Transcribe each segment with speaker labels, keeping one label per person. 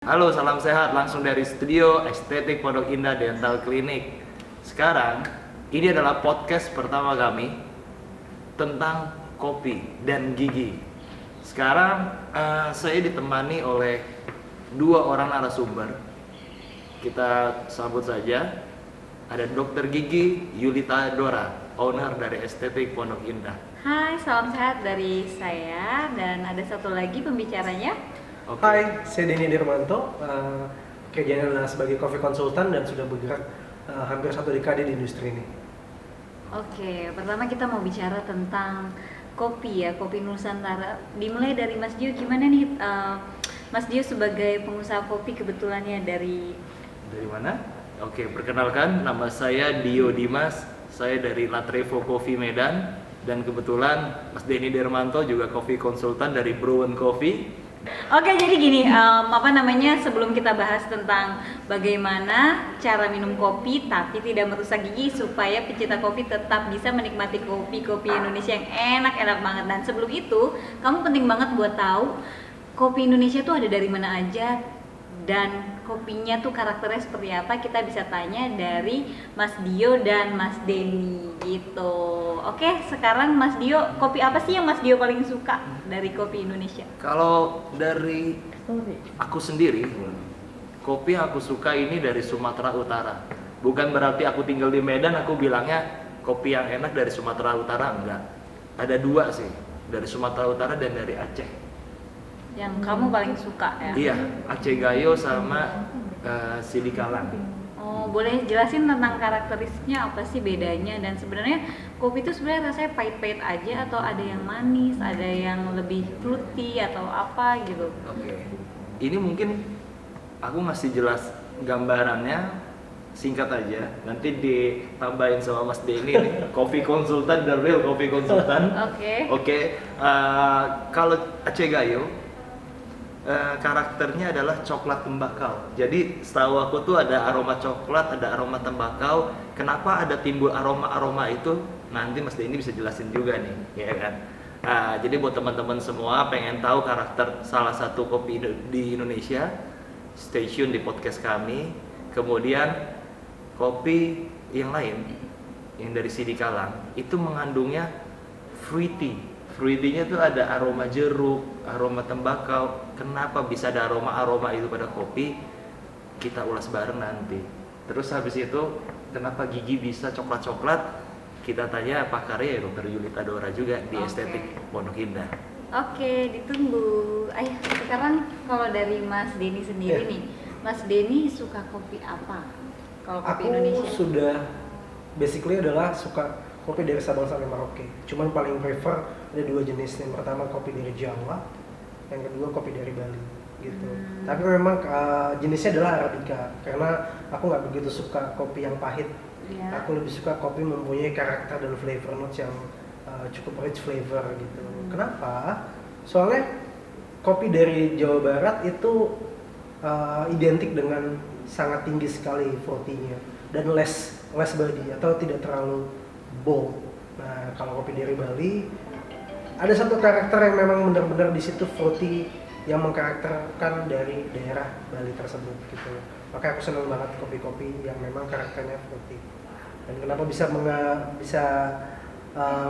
Speaker 1: Halo, salam sehat langsung dari studio Estetik Pondok Indah Dental Clinic. Sekarang, ini adalah podcast pertama kami tentang kopi dan gigi. Sekarang, saya ditemani oleh dua orang narasumber. Kita sambut saja. Ada Dokter Gigi Yulita Dora, owner dari Estetik Pondok Indah.
Speaker 2: Hai, salam sehat dari saya dan ada satu lagi pembicaranya.
Speaker 1: Oke.
Speaker 3: Hai, saya Denny Dirmanto. Kerjanya adalah sebagai coffee consultant dan sudah bergerak hampir 1 dekade di industri ini.
Speaker 2: Oke, pertama kita mau bicara tentang kopi ya, kopi Nusantara. Dimulai dari Mas Dio, gimana nih Mas Dio sebagai pengusaha kopi kebetulannya dari
Speaker 1: mana? Oke, perkenalkan nama saya Dio Dimas. Saya dari Latrevo Coffee Medan dan kebetulan Mas Denny Dermanto juga coffee consultant dari Brewen Coffee.
Speaker 2: Oke, jadi gini, sebelum kita bahas tentang bagaimana cara minum kopi tapi tidak merusak gigi supaya pecinta kopi tetap bisa menikmati kopi Indonesia yang enak-enak banget. Dan sebelum itu, kamu penting banget buat tahu kopi Indonesia tuh ada dari mana aja dan kopinya tuh karakternya seperti apa. Kita bisa tanya dari Mas Dio dan Mas Denny gitu. Oke, sekarang Mas Dio, kopi apa sih yang Mas Dio paling suka dari kopi Indonesia?
Speaker 1: Kalau dari aku sendiri, kopi yang aku suka ini dari Sumatera Utara. Bukan berarti aku tinggal di Medan, aku bilangnya kopi yang enak dari Sumatera Utara, enggak. Ada dua sih, dari Sumatera Utara dan dari Aceh.
Speaker 2: Yang kamu paling suka ya?
Speaker 1: Iya, Aceh Gayo sama Sidikalang.
Speaker 2: Oh, boleh jelasin tentang karakteristiknya apa sih bedanya, dan sebenarnya kopi itu sebenarnya rasanya pahit-pahit aja atau ada yang manis, ada yang lebih fruity atau apa gitu?
Speaker 1: Oke. Ini mungkin aku ngasih jelas gambarannya singkat aja. Nanti ditambahin sama Mas Denny nih, coffee consultant, the real coffee consultant. Oke. Kalau Aceh Gayo karakternya adalah coklat tembakau. Jadi setahu aku tuh ada aroma coklat, ada aroma tembakau. Kenapa ada timbul aroma-aroma itu? Nanti Mas Denny bisa jelasin juga nih, ya kan? Jadi buat teman-teman semua pengen tahu karakter salah satu kopi di Indonesia, stay tune di podcast kami. Kemudian kopi yang lain, yang dari Sidikalang, itu mengandungnya fruity. Fruity-nya tuh ada aroma jeruk, aroma tembakau. Kenapa bisa ada aroma-aroma itu pada kopi? Kita ulas bareng nanti. Terus habis itu, kenapa gigi bisa coklat-coklat? Kita tanya pakarnya ya Dr. Yulita Dora juga di Estetik Pondok Indah.
Speaker 2: Oke, ditunggu. Ayo, sekarang kalau dari Mas Denny sendiri nih, Mas Denny suka kopi apa? Kalau kopi Indonesia?
Speaker 3: Aku sudah basically adalah suka kopi dari Sabang sampai Merauke. Cuman paling prefer ada 2 jenis. Yang pertama kopi dari Jawa, yang kedua kopi dari Bali gitu. Tapi memang jenisnya adalah Arabica karena aku nggak begitu suka kopi yang pahit.
Speaker 2: Yeah.
Speaker 3: Aku lebih suka kopi mempunyai karakter dan flavor notes yang cukup rich flavor gitu. Kenapa? Soalnya kopi dari Jawa Barat itu identik dengan sangat tinggi sekali fruity-nya dan less body atau tidak terlalu bold. Nah, kalau kopi dari Bali ada satu karakter yang memang benar-benar di situ fruity yang mengkarakterkan dari daerah Bali tersebut gitu. Makanya aku senang banget kopi-kopi yang memang karakternya fruity. Dan kenapa bisa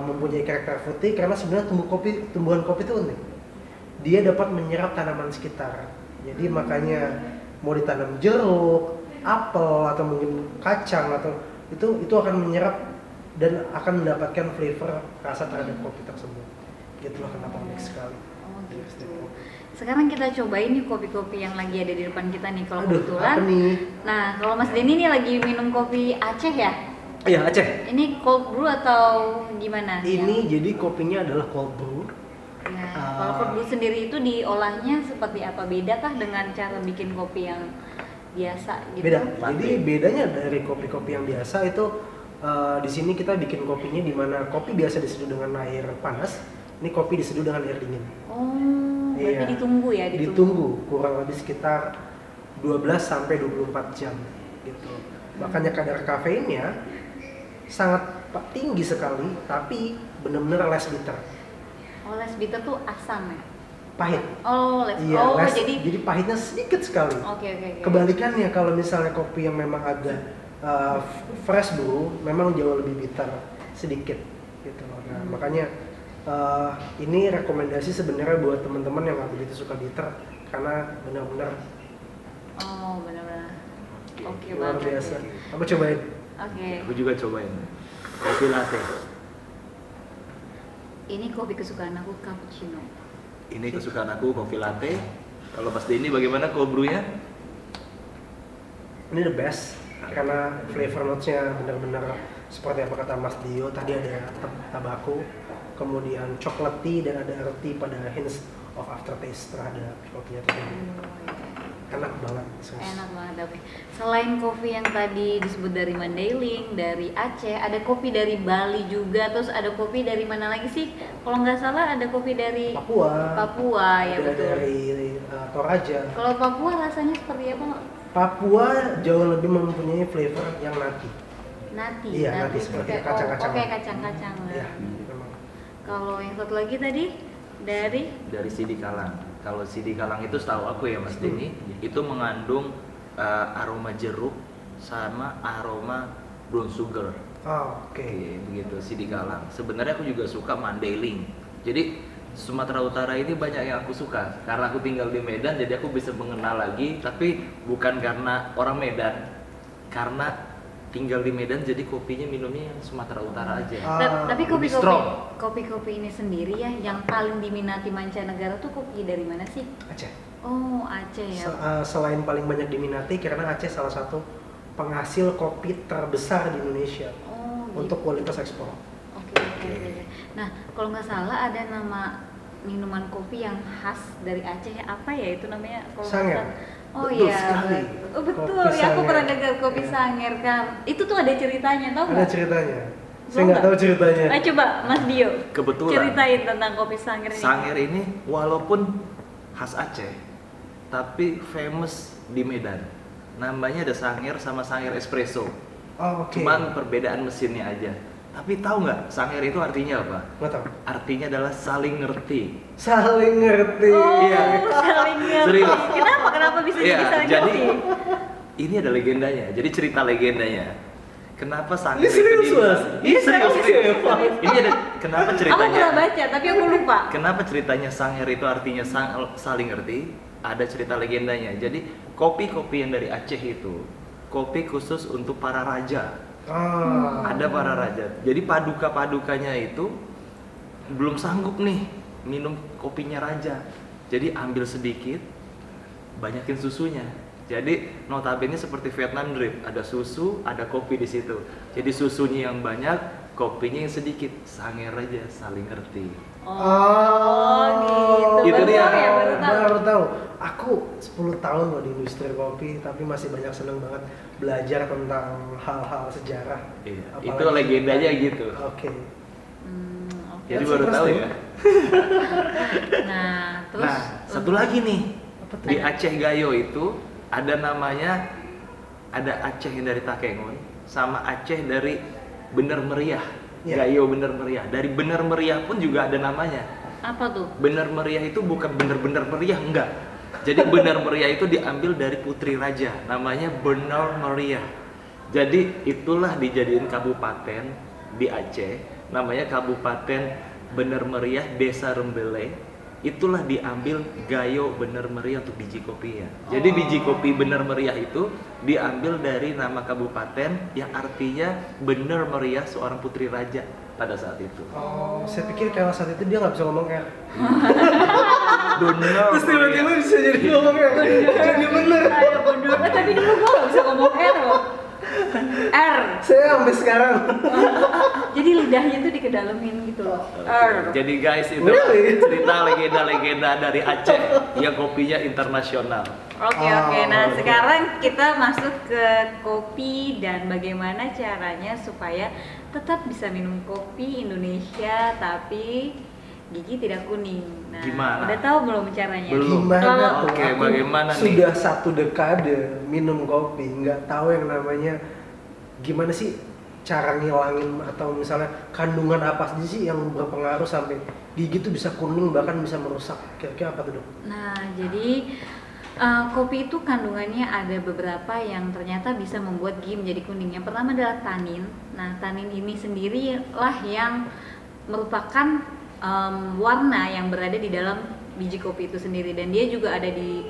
Speaker 3: mempunyai karakter fruity? Karena sebenarnya tumbuhan kopi itu unik. Dia dapat menyerap tanaman sekitar. Jadi makanya mau ditanam jeruk, apel atau mungkin kacang atau itu akan menyerap dan akan mendapatkan flavor rasa terhadap kopi tersebut. Gitulah kenapa unik sekali.
Speaker 2: Oh gitu. Sekarang kita cobain nih kopi-kopi yang lagi ada di depan kita nih. Kalau kebetulan.
Speaker 3: Apa nih?
Speaker 2: Nah, kalau Mas Denny nih lagi minum kopi Aceh ya?
Speaker 3: Iya, Aceh.
Speaker 2: Ini cold brew atau gimana?
Speaker 3: Ini jadi kopinya adalah cold brew.
Speaker 2: Nah, kalau cold brew sendiri itu diolahnya seperti apa? Bedakah dengan cara bikin kopi yang biasa gitu?
Speaker 3: Beda. Jadi bedanya dari kopi-kopi yang biasa itu di sini kita bikin kopinya di mana kopi biasa diseduh dengan air panas, ini kopi diseduh dengan air dingin.
Speaker 2: Oh, berarti ditunggu ya?
Speaker 3: Ditunggu kurang lebih sekitar 12 sampai 24 jam gitu. Makanya kadar kafeinnya sangat tinggi sekali, tapi benar-benar less bitter.
Speaker 2: Oh, less bitter tuh asam ya?
Speaker 3: pahit.
Speaker 2: Oh,
Speaker 3: Iya, jadi pahitnya sedikit sekali.
Speaker 2: Oke.
Speaker 3: Kebalikannya kalau misalnya kopi yang memang agak fresh brew, memang jauh lebih bitter sedikit gitu. Nah, makanya ini rekomendasi sebenarnya buat teman-teman yang nggak begitu suka bitter karena benar-benar
Speaker 2: Oke
Speaker 3: luar
Speaker 2: banget.
Speaker 3: biasa. Aku cobain.
Speaker 2: Oke.
Speaker 1: Aku juga cobain kopi latte.
Speaker 2: Ini kopi kesukaan aku cappuccino.
Speaker 1: Ini kesukaan aku kopi latte. Kalau Mas Denny bagaimana cold brew-nya?
Speaker 3: Ini the best karena flavor notes-nya benar-benar seperti apa kata Mas Dio tadi, ada tabako, kemudian chocolatey dan ada earthy pada hints of aftertaste terhadap kopinya tadi. Enak banget.
Speaker 2: Enak banget, oke. Selain kopi yang tadi disebut dari Mandailing, dari Aceh, ada kopi dari Bali juga, terus ada kopi dari mana lagi sih? Kalau nggak salah ada kopi dari Papua ya,
Speaker 3: ada
Speaker 2: betul.
Speaker 3: dari Toraja.
Speaker 2: Kalau Papua rasanya seperti apa?
Speaker 3: Papua jauh lebih mempunyai flavor yang nati.
Speaker 2: Nati.
Speaker 3: Iya, nati seperti kacang-kacangan.
Speaker 2: Oke, kacang-kacang.
Speaker 3: Iya, memang.
Speaker 2: Kalau yang satu lagi tadi dari
Speaker 1: Sidi Kalang. Kalau Sidi Kalang itu setahu aku ya Mas Denny, itu mengandung aroma jeruk sama aroma brown sugar.
Speaker 3: Oke.
Speaker 1: Begitu Sidi Kalang. Sebenarnya aku juga suka Mandailing. Jadi Sumatera Utara ini banyak yang aku suka karena aku tinggal di Medan, jadi aku bisa mengenal lagi. Tapi bukan karena orang Medan, karena tinggal di Medan jadi kopinya minumnya yang Sumatera Utara aja.
Speaker 2: tapi
Speaker 1: lebih strong.
Speaker 2: kopi ini sendiri ya yang paling diminati mancanegara tuh kopi dari mana sih?
Speaker 3: Aceh.
Speaker 2: Oh, Aceh ya.
Speaker 3: Selain paling banyak diminati karena Aceh salah satu penghasil kopi terbesar di Indonesia untuk kualitas ekspor.
Speaker 2: Oke. Nah, kalau nggak salah ada nama minuman kopi yang khas dari Aceh, apa ya itu namanya?
Speaker 3: Sanger.
Speaker 2: Oh
Speaker 3: Betul
Speaker 2: iya,
Speaker 3: sekali.
Speaker 2: betul.
Speaker 3: Kopi
Speaker 2: Ya, aku
Speaker 3: Sanger.
Speaker 2: pernah dengar kopi Sanger kan. Itu tuh ada ceritanya, tau
Speaker 3: Ada
Speaker 2: nggak?
Speaker 3: ceritanya. Saya
Speaker 2: Tahu
Speaker 3: nggak tahu ceritanya.
Speaker 2: Coba Mas Dio.
Speaker 1: Kebetulan.
Speaker 2: Ceritain tentang kopi Sanger ini.
Speaker 1: Sanger ini walaupun khas Aceh, tapi famous di Medan. Namanya ada Sanger sama Sanger Espresso.
Speaker 3: Oh, oke.
Speaker 1: Cuman perbedaan mesinnya aja. Tapi tahu nggak Sanger itu artinya apa?
Speaker 3: Nggak tahu.
Speaker 1: Artinya adalah saling ngerti.
Speaker 3: Saling ngerti.
Speaker 2: Oh,
Speaker 1: Iya.
Speaker 2: saling ngerti.
Speaker 1: Serius.
Speaker 2: Kenapa bisa
Speaker 1: Iya,
Speaker 2: jadi saling
Speaker 1: jadi
Speaker 2: ngerti?
Speaker 1: ini ada legendanya. Jadi cerita legendanya. Kenapa Sanger
Speaker 3: Ini serius,
Speaker 1: itu
Speaker 3: Mas?
Speaker 1: Iya serius.
Speaker 3: Serius.
Speaker 1: Ini ada kenapa
Speaker 2: Aku
Speaker 1: ceritanya?
Speaker 2: pernah baca, tapi aku lupa.
Speaker 1: Kenapa ceritanya Sanger itu artinya saling ngerti? Ada cerita legendanya. Jadi kopi-kopi yang dari Aceh itu kopi khusus untuk para raja. Ada para raja. Jadi paduka-padukanya itu belum sanggup nih minum kopinya raja. Jadi ambil sedikit, banyakin susunya. Jadi notabene seperti Vietnam drip, ada susu, ada kopi di situ. Jadi susunya yang banyak, kopinya yang sedikit. Sanger aja saling ngerti.
Speaker 2: Gitu.
Speaker 1: Itu dia.
Speaker 2: Ya, baru tahu.
Speaker 3: Baru tahu. Aku 10 tahun loh di industri kopi, tapi masih banyak seneng banget belajar tentang hal-hal sejarah.
Speaker 1: Iya,
Speaker 3: Apalagi-
Speaker 1: itu legendanya gitu.
Speaker 3: Oke.
Speaker 2: Oke.
Speaker 1: Jadi
Speaker 3: That's
Speaker 1: baru tahu
Speaker 3: interesting.
Speaker 1: ya.
Speaker 2: Nah, terus
Speaker 1: Nah, satu lagi nih.
Speaker 3: Apa tuh?
Speaker 1: Di Aceh Gayo itu ada namanya, ada Aceh dari Takengon sama Aceh dari Bener Meriah.
Speaker 3: Iya.
Speaker 1: Gayo Bener Meriah. Dari Bener Meriah pun juga ada namanya.
Speaker 2: apa tuh?
Speaker 1: Bener Meriah itu bukan bener-bener meriah, enggak. Jadi Bener Meriah itu diambil dari putri raja, namanya Bener Meriah. Jadi itulah dijadiin kabupaten di Aceh, namanya Kabupaten Bener Meriah, Desa Rembele. Itulah diambil Gayo Bener Meriah untuk biji kopinya. Jadi biji kopi Bener Meriah itu diambil dari nama kabupaten yang artinya Bener Meriah, seorang putri raja pada saat itu.
Speaker 3: Oh, saya pikir kalau saat itu dia nggak bisa ngomong R.
Speaker 1: Bener
Speaker 3: Terus tiba-tiba
Speaker 1: Meriah.
Speaker 3: bisa jadi ngomong R. Jadi bener.
Speaker 2: Ayo bener. Tapi dulu gua nggak bisa ngomong R loh. R.
Speaker 3: Saya sampai sekarang.
Speaker 2: Jadi lidahnya tuh dikedalemin gitu loh. R.
Speaker 1: Jadi guys, itu
Speaker 3: Really?
Speaker 1: cerita legenda-legenda dari Aceh yang kopinya internasional.
Speaker 2: Oke. Nah,
Speaker 3: Oh.
Speaker 2: sekarang kita masuk ke kopi dan bagaimana caranya supaya tetap bisa minum kopi Indonesia tapi gigi tidak kuning. Nah,
Speaker 1: Gimana?
Speaker 2: udah tahu belum caranya?
Speaker 1: Belum.
Speaker 3: Gimana
Speaker 2: Kalau-
Speaker 3: tuh?
Speaker 1: Oke,
Speaker 3: Aku
Speaker 1: bagaimana nih?
Speaker 3: sudah 1 dekade minum kopi, nggak tahu yang namanya gimana sih cara ngilangin atau misalnya kandungan apa aja sih yang berpengaruh sampai gigi tuh bisa kuning bahkan bisa merusak? Kira-kira apa tuh dok?
Speaker 2: Nah, jadi kopi itu kandungannya ada beberapa yang ternyata bisa membuat gigi menjadi kuning. Yang pertama adalah tanin. Nah, tanin ini sendirilah yang merupakan warna yang berada di dalam biji kopi itu sendiri, dan dia juga ada di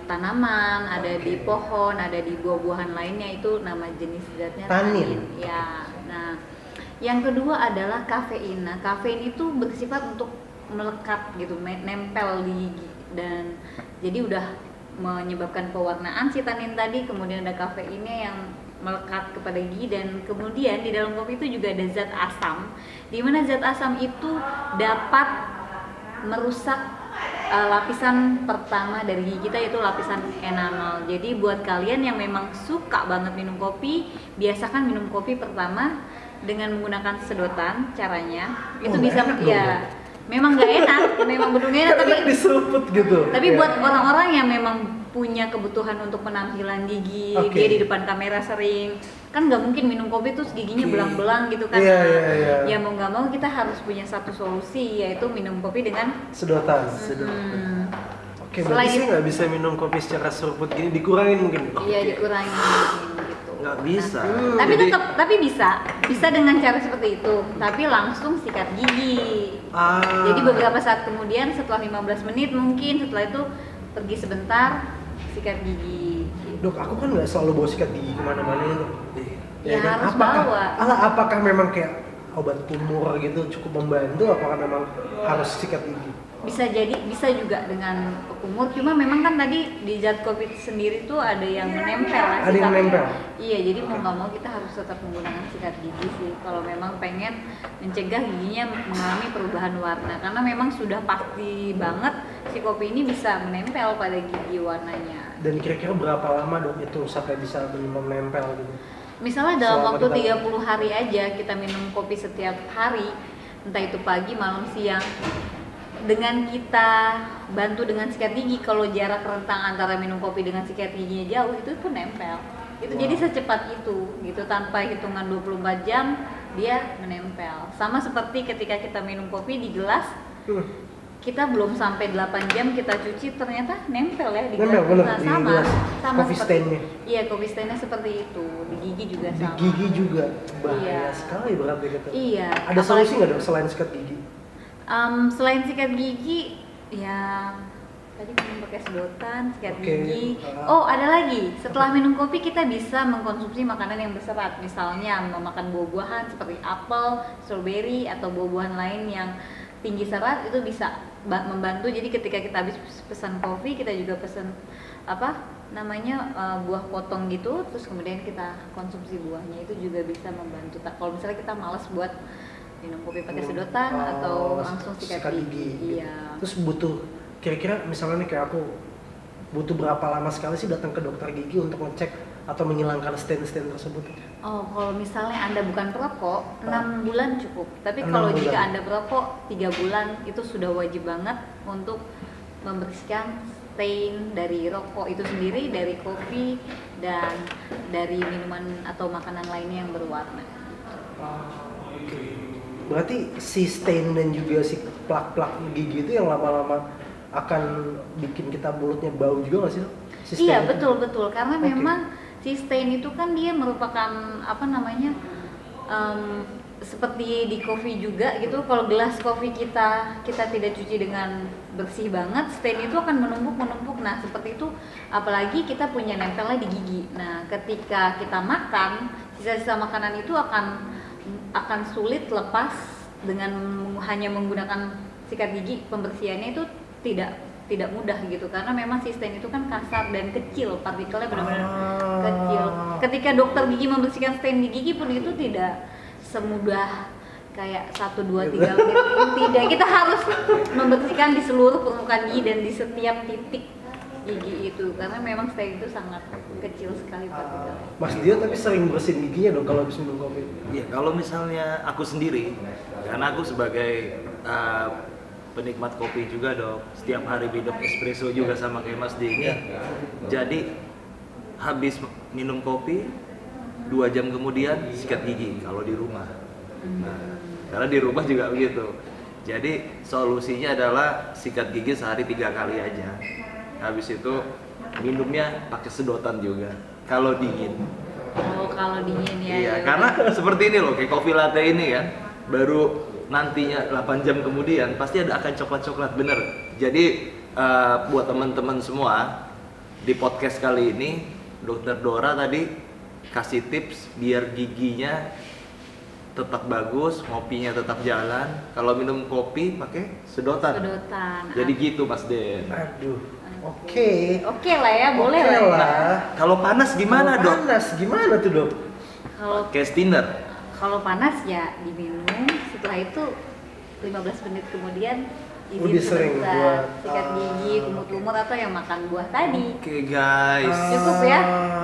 Speaker 2: tanaman, ada di pohon, ada di buah-buahan lainnya, itu nama jenis zatnya
Speaker 3: Tanin.
Speaker 2: Ya. Nah, yang kedua adalah kafein. Nah, kafein itu bersifat untuk melekat gitu, nempel di gigi, dan jadi udah menyebabkan pewarnaan si tanin tadi. Kemudian ada kafeinnya yang melekat kepada gigi, dan kemudian di dalam kopi itu juga ada zat asam, di mana zat asam itu dapat merusak lapisan pertama dari gigi kita, yaitu lapisan enamel. Jadi buat kalian yang memang suka banget minum kopi, biasakan minum kopi pertama dengan menggunakan sedotan. Caranya itu bisa ya, memang nggak enak, memang bener enak, tapi
Speaker 3: diseruput gitu.
Speaker 2: tapi
Speaker 3: Ya.
Speaker 2: buat orang-orang yang memang punya kebutuhan untuk penampilan gigi,
Speaker 3: Oke.
Speaker 2: dia di depan kamera sering, kan nggak mungkin minum kopi terus giginya
Speaker 3: Oke.
Speaker 2: belang-belang gitu kan.
Speaker 3: Iya,
Speaker 2: Nah,
Speaker 3: iya, iya.
Speaker 2: ya mau nggak mau kita harus punya satu solusi, yaitu minum kopi dengan
Speaker 3: Sedotan. Oke, berarti
Speaker 2: Selain
Speaker 3: sih
Speaker 2: itu-
Speaker 3: nggak bisa minum kopi secara seruput gini, dikurangin mungkin.
Speaker 2: iya dikurangin gitu.
Speaker 1: Nggak bisa.
Speaker 2: Tapi
Speaker 1: Jadi-
Speaker 2: tapi bisa dengan cara seperti itu, tapi langsung sikat gigi. Jadi beberapa saat kemudian, setelah 15 menit mungkin, setelah itu pergi sebentar, sikat gigi.
Speaker 3: Dok, aku kan nggak selalu bawa sikat gigi kemana-mana ya, dok.
Speaker 2: Ya,
Speaker 3: kan?
Speaker 2: harus
Speaker 3: apakah,
Speaker 2: bawa.
Speaker 3: Apakah memang kayak obat kumur gitu cukup membantu? Apakah memang harus sikat gigi?
Speaker 2: Bisa jadi, bisa juga dengan kumur, cuma memang kan tadi di zat kopi sendiri tuh ada yang menempel lah,
Speaker 3: Ada yang
Speaker 2: sifatnya.
Speaker 3: menempel?
Speaker 2: Iya, jadi mau nggak mau kita harus tetap menggunakan sikat gigi sih kalau memang pengen mencegah giginya mengalami perubahan warna, karena memang sudah pasti banget si kopi ini bisa menempel pada gigi warnanya.
Speaker 3: Dan kira-kira berapa lama dok itu sampai bisa benar menempel gitu?
Speaker 2: Misalnya dalam
Speaker 3: Selama
Speaker 2: waktu
Speaker 3: kita-
Speaker 2: 30 hari aja kita minum kopi setiap hari, entah itu pagi, malam, siang, dengan kita bantu dengan sikat gigi, kalau jarak rentang antara minum kopi dengan sikat giginya jauh, itu pun nempel. Itu
Speaker 3: Wow.
Speaker 2: jadi secepat itu gitu, tanpa hitungan 24 jam dia menempel. Sama seperti ketika kita minum kopi di gelas, kita belum sampai 8 jam kita cuci, ternyata nempel ya di
Speaker 3: Nempel,
Speaker 2: gelas.
Speaker 3: bener,
Speaker 2: Nah,
Speaker 3: di
Speaker 2: sama
Speaker 3: gelas.
Speaker 2: sama
Speaker 3: Coffee
Speaker 2: seperti
Speaker 3: stain-nya.
Speaker 2: iya, coffee stain-nya seperti itu. Di gigi juga
Speaker 3: Di
Speaker 2: sama.
Speaker 3: gigi juga bahaya
Speaker 2: Iya.
Speaker 3: sekali berarti gitu.
Speaker 2: Iya.
Speaker 3: Ada
Speaker 2: apalagi-
Speaker 3: solusi nggak dok selain sikat gigi?
Speaker 2: Selain sikat gigi, ya tadi minum pakai sedotan, sikat
Speaker 3: Oke.
Speaker 2: gigi. Oh, ada lagi. Setelah minum kopi kita bisa mengkonsumsi makanan yang berserat. Misalnya memakan buah-buahan seperti apel, stroberi, atau buah-buahan lain yang tinggi serat, itu bisa membantu. Jadi ketika kita habis pesan kopi, kita juga pesan buah potong gitu, terus kemudian kita konsumsi buahnya, itu juga bisa membantu. Kalau misalnya kita malas buat minum kopi pakai sedotan atau langsung sikat gigi.
Speaker 3: gitu.
Speaker 2: Iya.
Speaker 3: Terus butuh kira-kira misalnya nih kayak aku butuh berapa lama sekali sih datang ke dokter gigi untuk ngecek atau menghilangkan stain-stain tersebut?
Speaker 2: Oh, kalau misalnya Anda bukan perokok, 6 bulan cukup. Tapi
Speaker 3: 6
Speaker 2: kalau
Speaker 3: bulan.
Speaker 2: jika Anda perokok, 3 bulan itu sudah wajib banget untuk membersihkan stain dari rokok itu sendiri, dari kopi, dan dari minuman atau makanan lainnya yang berwarna.
Speaker 3: Oke. Berarti si stain dan juga si plak-plak gigi itu yang lama-lama akan bikin kita mulutnya bau juga nggak sih? Dok? Si stain
Speaker 2: Iya,
Speaker 3: itu?
Speaker 2: betul. Karena
Speaker 3: Oke.
Speaker 2: memang si stain itu kan dia merupakan seperti di kopi juga gitu. Kalau gelas kopi kita tidak cuci dengan bersih banget, stain itu akan menumpuk. Nah, seperti itu, apalagi kita punya nempelnya di gigi. Nah, ketika kita makan, sisa-sisa makanan itu akan sulit lepas dengan hanya menggunakan sikat gigi. Pembersihannya itu tidak mudah gitu, karena memang si stain itu kan kasar dan kecil, partikelnya benar-benar kecil. Ketika dokter gigi membersihkan stain di gigi pun itu tidak semudah kayak 1, 2, 3 menit. Tidak, kita harus membersihkan di seluruh permukaan gigi dan di setiap titik gigi itu, karena memang stain itu sangat kecil sekali partikelnya.
Speaker 3: Mas Dio tapi sering bersihin giginya dong kalau habis minum kopi.
Speaker 1: Iya, kalau misalnya aku sendiri, karena aku sebagai penikmat kopi juga dok, setiap hari minum espresso juga sama kayak Mas D ini. Jadi habis minum kopi, 2 jam kemudian sikat gigi kalau di rumah. Nah, karena di rumah juga begitu. Jadi solusinya adalah sikat gigi sehari 3 kali aja. Habis itu minumnya pakai sedotan juga. Kalau dingin.
Speaker 2: Oh, kalau dingin ya.
Speaker 1: Iya,
Speaker 2: ya
Speaker 1: karena
Speaker 2: udah.
Speaker 1: seperti ini loh, kayak kopi latte ini kan, baru nantinya 8 jam kemudian pasti akan coklat-coklat, bener. Jadi buat teman-teman semua di podcast kali ini, Dokter Dora tadi kasih tips biar giginya tetap bagus, ngopinya tetap jalan. Kalau minum kopi pakai sedotan.
Speaker 2: Sedotan.
Speaker 1: Jadi gitu Mas Den.
Speaker 3: Aduh. Oke.
Speaker 2: Oke lah ya, boleh
Speaker 3: Oke
Speaker 2: lah. Ya.
Speaker 3: lah.
Speaker 1: Kalau panas gimana,
Speaker 3: Kalau
Speaker 1: Dok?
Speaker 3: panas gimana tuh, Dok?
Speaker 2: Kalau
Speaker 1: Kayak Stinder.
Speaker 2: kalau panas ya diminum, setelah itu 15 menit kemudian izin
Speaker 3: Lebih sering
Speaker 2: sebentar,
Speaker 3: buat,
Speaker 2: sikat gigi, kumur-kumur atau yang makan buah tadi.
Speaker 1: Oke guys.
Speaker 2: Cukup ya?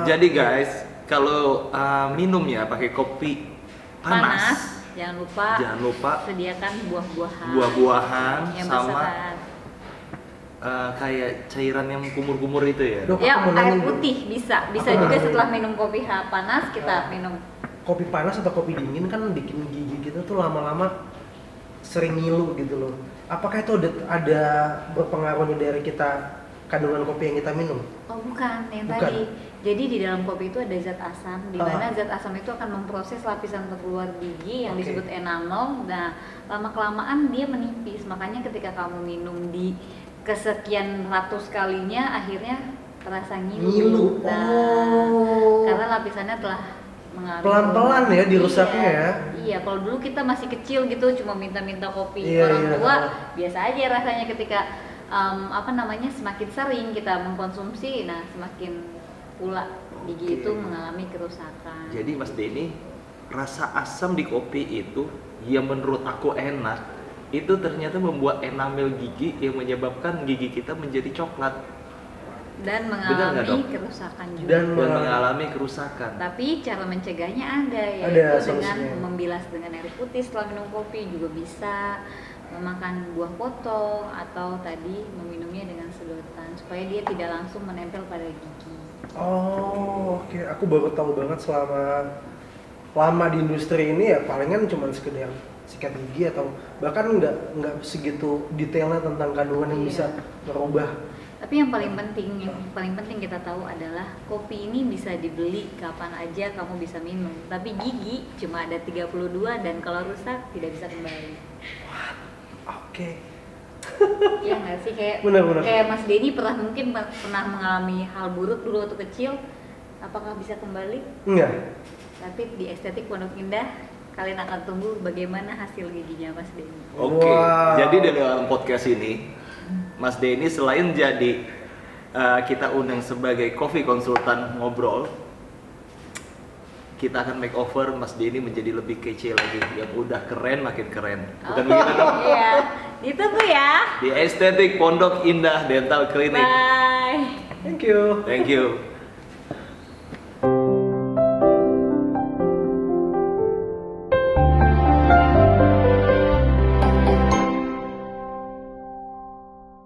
Speaker 1: Jadi guys, kalau minum ya pakai kopi panas,
Speaker 2: Jangan lupa
Speaker 1: sediakan
Speaker 2: sediakan
Speaker 1: buah-buahan
Speaker 2: yang
Speaker 1: sama
Speaker 2: berserat.
Speaker 1: kayak cairan yang kumur-kumur itu ya.
Speaker 3: Dok,
Speaker 2: Ya,
Speaker 3: aku mau
Speaker 2: air
Speaker 3: nanya, Dok.
Speaker 2: putih bisa
Speaker 3: Aku
Speaker 2: juga
Speaker 3: mau nanya.
Speaker 2: setelah minum kopi panas kita minum.
Speaker 3: Kopi panas atau kopi dingin kan bikin gigi kita tuh lama-lama sering ngilu gitu loh. Apakah itu ada berpengaruhnya dari kita kandungan kopi yang kita minum?
Speaker 2: Oh bukan, yang
Speaker 3: Bukan.
Speaker 2: tadi. Jadi di dalam kopi itu ada zat asam, di mana zat asam itu akan memproses lapisan terluar gigi yang
Speaker 3: Oke.
Speaker 2: disebut enamel. Nah, lama kelamaan dia menipis. Makanya ketika kamu minum di kesekian ratus kalinya, akhirnya terasa ngilu.
Speaker 3: Ngilu.
Speaker 2: Nah,
Speaker 3: Oh.
Speaker 2: karena lapisannya telah mengalami
Speaker 3: Pelan-pelan ya dirusaknya
Speaker 2: Iya.
Speaker 3: ya.
Speaker 2: Iya, kalau dulu kita masih kecil gitu cuma minta-minta kopi
Speaker 3: Iya,
Speaker 2: orang
Speaker 3: iya.
Speaker 2: tua, biasa aja rasanya ketika semakin sering kita mengkonsumsi, nah semakin pula gigi itu mengalami kerusakan.
Speaker 1: Jadi Mas Denny, rasa asam di kopi itu yang menurut aku enak, itu ternyata membuat enamel gigi yang menyebabkan gigi kita menjadi coklat
Speaker 2: Dan
Speaker 1: Benar nggak,
Speaker 2: mengalami
Speaker 1: Dok?
Speaker 2: kerusakan juga.
Speaker 3: Dan
Speaker 1: dan mengalami kerusakan.
Speaker 2: Tapi cara mencegahnya ada,
Speaker 3: Ada
Speaker 2: yaitu dengan
Speaker 3: solusinya.
Speaker 2: membilas dengan air putih setelah minum kopi juga bisa, memakan buah potong atau tadi meminumnya dengan sedotan supaya dia tidak langsung menempel pada gigi.
Speaker 3: Oh, oke. Aku baru tahu banget selama lama di industri ini ya palingan cuma sekedar sikat gigi atau bahkan nggak segitu detailnya tentang kandungan yang
Speaker 2: Iya.
Speaker 3: bisa merubah.
Speaker 2: Tapi yang paling penting kita tahu adalah kopi ini bisa dibeli kapan aja kamu bisa minum. Tapi gigi cuma ada 32 dan kalau rusak tidak bisa kembali.
Speaker 3: Oke.
Speaker 2: Iya nggak sih
Speaker 3: Benar.
Speaker 2: kayak Mas Denny pernah mengalami hal buruk dulu waktu kecil, apakah bisa kembali?
Speaker 3: Enggak.
Speaker 2: Tapi di Estetik Pondok Indah kalian akan tunggu bagaimana hasil giginya Mas Denny.
Speaker 1: Oke,
Speaker 3: Wow.
Speaker 1: jadi di dalam podcast ini Mas Denny selain jadi kita undang sebagai coffee konsultan ngobrol, kita akan make over Mas Denny menjadi lebih kece lagi, yang udah keren makin keren. Bukan begitu dong?
Speaker 2: Iya, itu tuh ya.
Speaker 1: Di Estetik Pondok Indah Dental Clinic.
Speaker 2: Bye.
Speaker 3: Thank you.
Speaker 1: Thank you.